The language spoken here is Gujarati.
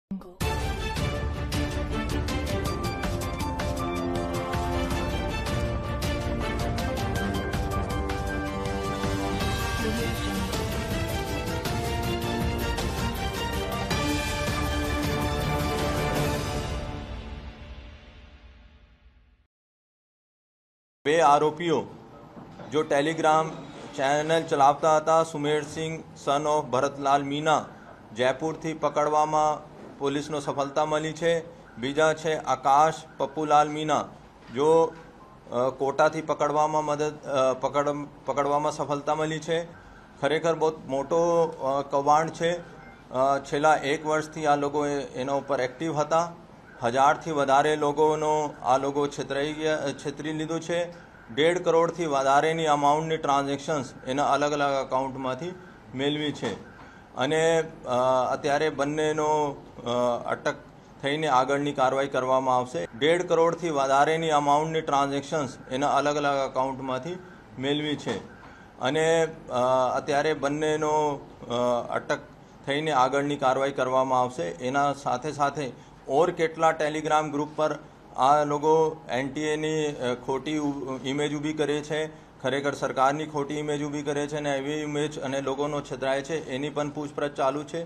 બે આરોપીઓ जो टेलीग्राम चैनल चलावता હતા સુમેર સિંહ સન ઓફ ભરતલાલ મીના જયપુરથી પકડવામાં પોલીસનો સફળતા મળી છે। બીજા છે આકાશ પપ્પુલાલ મીના જો કોટાથી પકડવામાં સફળતા મળી છે। ખરેખર બહુ મોટો કૌભાંડ છે। છેલ્લા 1 વર્ષથી આ લોકો એના ઉપર એક્ટિવ હતા। 1000થી વધારે લોકોનો આ લોકો છેતરી લીધું છે। 1.5 કરોડથી વધારેની અમાઉન્ટની ટ્રાન્ઝેક્શન્સ એના અલગ અલગ અકાઉન્ટમાંથી મેળવી છે અને અત્યારે બંનેનો અટક થઈને આગળની કાર્યવાહી કરવામાં આવશે। 1.5 કરોડથી વધારેની અમાઉન્ટની ટ્રાન્ઝેક્શન્સ એના અલગ અલગ અકાઉન્ટમાંથી મેળવી છે અને અત્યારે બંનેનો અટક થઈને આગળની કાર્યવાહી કરવામાં આવશે। એના સાથે સાથે ઓર કેટલા ટેલિગ્રામ ગ્રુપ પર આ લોકો એનટીએની ખોટી ઇમેજ ઊભી કરે છે, ખરેખર સરકારની ખોટી ઇમેજ ઊભી કરે છે અને એવી ઇમેજ અને લોકોનો છેતરાય છે એની પણ પૂછપરછ ચાલુ છે।